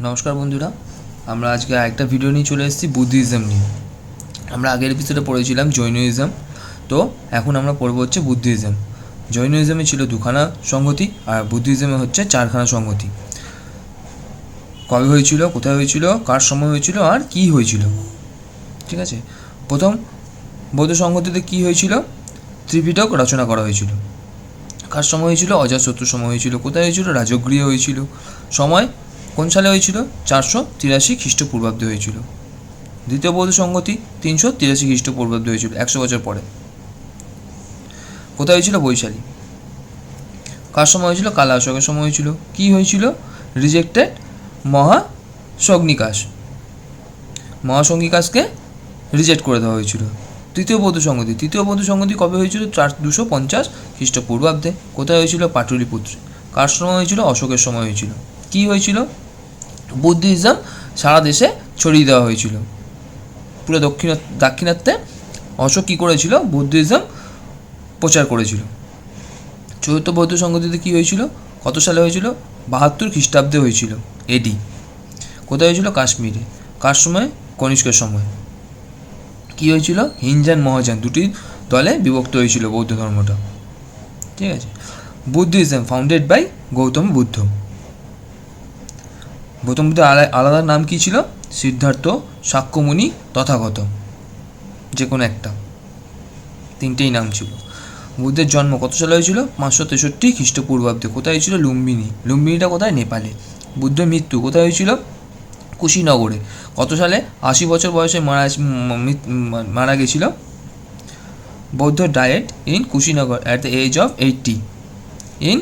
নমস্কার বন্ধুরা, আমরা আজকে একটা ভিডিও নিয়ে চলে এসেছি বুদ্ধিজম নিয়ে। আমরা আগের এপিসোডে পড়েছিলাম জৈনিজম, তো এখন আমরা পড়ব হচ্ছে বুদ্ধিজম। জৈনিজমে ছিল দুখানা সংহতি আর বুদ্ধিজমে হচ্ছে চারখানা সংহতি। কবে হয়েছিল, কোথায় হয়েছিল, কার সময় হয়েছিল আর কি হয়েছিল, ঠিক আছে। প্রথম বৌদ্ধ সংহতিতে কি হয়েছিল? ত্রিপিটক রচনা করা হয়েছিল। কার সময় হয়েছিল? অজাতশত্রুর সময় হয়েছিল। কোথায় হয়েছিল? রাজগৃহে হয়েছিল। সময় কোন সালে হয়েছিল? 483 খ্রিস্টপূর্বাব্দে হয়েছিল। দ্বিতীয় বৌদ্ধ সংহতি 383 খ্রিস্টপূর্বাব্দে হয়েছিল, 100 বছর পরে। কোথায় হয়েছিল? বৈশালী। কার সময় হয়েছিল? কালা অশোকের সময় হয়েছিল। কি হয়েছিল? রিজেক্টেড মহাসঙ্গিকাসকে রিজেক্ট করে দেওয়া হয়েছিল। তৃতীয় বৌদ্ধ সংহতি কবে হয়েছিল? 250 খ্রিস্টপূর্বাব্দে। কোথায় হয়েছিল? পাটলিপুত্রে। কার সময় হয়েছিল? অশোকের সময় হয়েছিল। কি হয়েছিল? বুদ্ধিজম সারা দেশে ছড়িয়ে দেওয়া হয়েছিল। পুরো দাক্ষিণাত্যে অশোক কী করেছিল? বুদ্ধিজম প্রচার করেছিল। চতুর্থ বৌদ্ধ সংগতিতে কী হয়েছিল? কত সালে হয়েছিল? 72 খ্রিস্টাব্দে হয়েছিল, এডি। কোথায় হয়েছিল? কাশ্মীরে। কার সময়? কনিষ্কের সময়। কী হয়েছিল? হিনজান মহাযান দুটি দলে বিভক্ত হয়েছিল বৌদ্ধ ধর্মটা, ঠিক আছে। Buddhism founded by Gautam Buddha. Gautam বুদ্ধের আলাদা নাম কী ছিল? সিদ্ধার্থ, শাক্যমুনি, তথাগত, যে কোনো একটা, তিনটেই নাম ছিল। বুদ্ধের জন্ম কত সালে হয়েছিল? 563 খ্রিস্টপূর্বাব্দে। কোথায় হয়েছিল? লুম্বিনী। লুম্বিনীটা কোথায়? নেপালে। বুদ্ধের মৃত্যু কোথায় হয়েছিল? কুশীনগরে। কত সালে? 80 বছর বয়সে মারা গেছিল। Buddha died in Kushinagar at the age of 80 in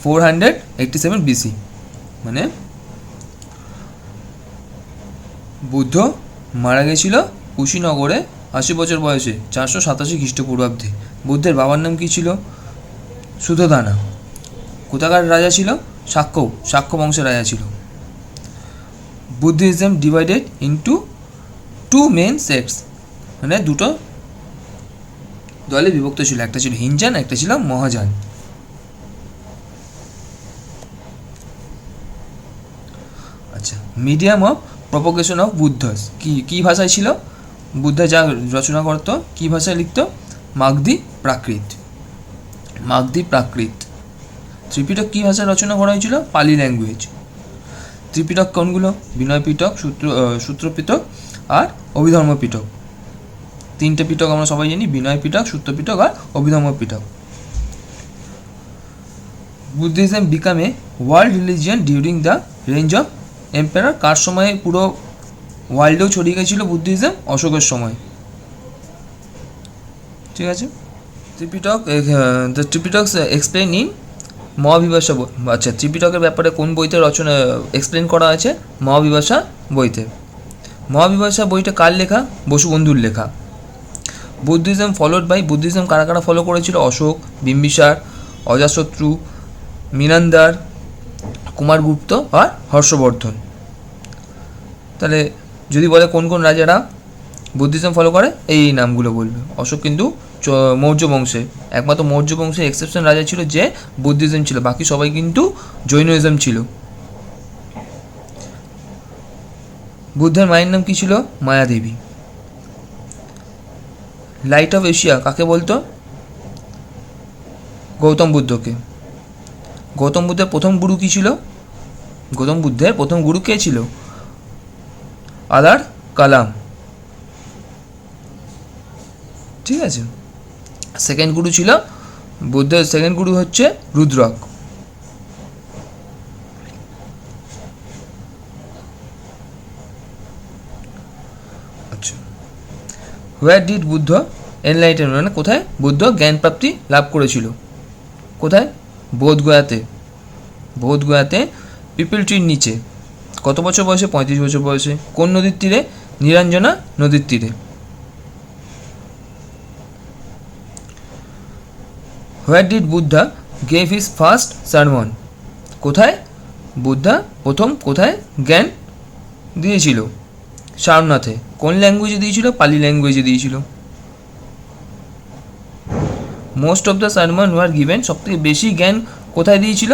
487 BC। মানে বুদ্ধ মারা গেছিল কুশীনগরে 80 বছর বয়সে, 487 খ্রিস্টপূর্বাব্দে। বুদ্ধের বাবার নাম কী ছিল? সুধোদানা। কোথাকার রাজা ছিল? শাক্য বংশের রাজা ছিল। বুদ্ধিজম ডিভাইডেড ইন্টু 2 মেন সেক্টস, মানে দুটো দলে বিভক্ত ছিল, একটা ছিল হিনজান, একটা ছিল মহাযান। আচ্ছা, মিডিয়াম অফ প্রপোগেশন অফ বুদ্ধস কী ভাষায় ছিল? বুদ্ধ যা রচনা করতো কী ভাষায় লিখত? মাগধী প্রাকৃত। ত্রিপিটক কী ভাষায় রচনা করা হয়েছিল? পালি ল্যাঙ্গুয়েজ। ত্রিপিটক কোনগুলো? বিনয় পিটক, সূত্র পিটক আর অভিধর্ম পিটক। তিনটে পিটক আমরা সবাই জানি, বিনয় পিটক, সূত্র পিটক আর Abhidharma Pitaka. Buddhism became a world religion during the range of empire. কার সময়ে পুরো ওয়ার্ল্ডেও ছড়িয়ে গেছিলো বুদ্ধিজম? অশোকের সময়, ঠিক আছে। Tripitaka explain in Mahavibhasha. আচ্ছা, ত্রিপিটকের ব্যাপারে কোন বইতে রচনা এক্সপ্লেন করা আছে? মহাবিভাষা বইতে। মহাবিভাষা বইটা কার লেখা? বসুবন্ধুর লেখা। বুদ্ধিজম বুদ্ধিজম কারা কারা ফলো করেছিল? অশোক, বিম্বিসার, অজাতশত্রু, মিনান্দার, কুমারগুপ্ত আর হর্ষবর্ধন। তাহলে যদি বলে কোন কোন রাজারা বুদ্ধিজম ফলো করে, এই নামগুলো বলবে। অশোক কিন্তু মৌর্য বংশে, একমাত্র মৌর্য বংশের এক্সেপশন রাজা ছিল যে বুদ্ধিজম ছিল, বাকি সবাই কিন্তু জৈনিজম ছিল। বুদ্ধের মায়ের নাম কী ছিল? মায়াদেবী। লাইট অফ এশিয়া কাকে বলতো? গৌতম বুদ্ধকে। গৌতম বুদ্ধের প্রথম গুরু কী ছিল? গৌতম বুদ্ধের প্রথম গুরু কে ছিল? আলার কালাম, ঠিক আছে। সেকেন্ড গুরু ছিল বুদ্ধের সেকেন্ড গুরু হচ্ছে রুদ্রক। আচ্ছা, হোয়ার ডিড বুদ্ধ এনলাইটেনমেন্ট, মানে কোথায় বুদ্ধ জ্ঞান প্রাপ্তি লাভ করেছিল? কোথায়? বোধগয়াতে পিপল ট্রির নিচে। কত বছর বয়সে? 35 বছর বয়সে। কোন নদীর তীরে? নিরঞ্জনা নদীর তীরে। Where did Buddha gave his first সারমন, কোথায় বুদ্ধা প্রথম কোথায় জ্ঞান দিয়েছিল? সারনাথে। কোন ল্যাঙ্গুয়েজে দিয়েছিল? পালি ল্যাঙ্গুয়েজে দিয়েছিল। Most of the সারমন were given, সবথেকে বেশি জ্ঞান কোথায় দিয়েছিল?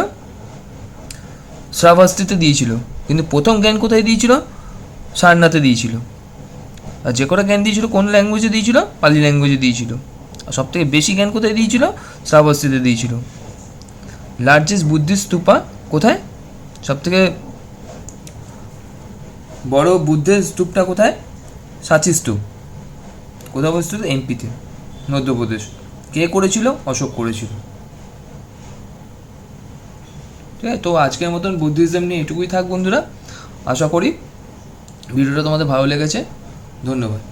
শ্রাবস্তিতে দিয়েছিল, কিন্তু প্রথম জ্ঞান কোথায় দিয়েছিল? সারনাথে দিয়েছিল। আর যে কটা জ্ঞান দিয়েছিল কোন ল্যাঙ্গুয়েজে দিয়েছিল? পালি ল্যাঙ্গুয়েজে দিয়েছিল। আর সব থেকে বেশি জ্ঞান কোথায় দিয়েছিল? শ্রাবস্তিতে দিয়েছিল। লার্জেস্ট বুদ্ধিস্ট স্তূপা কোথায়? সব থেকে বড় বুদ্ধের স্তূপটা কোথায়? সাঁচি স্তূপ। কোথায় অবস্থিত? এমপিতে, মধ্যপ্রদেশ। কে করেছিল? অশোক করেছিল। ঠিক আছে, তো আজকের মতন বুদ্ধিজম নিয়ে এটুকুই থাক বন্ধুরা। আশা করি ভিডিওটা তোমাদের ভালো লেগেছে। ধন্যবাদ।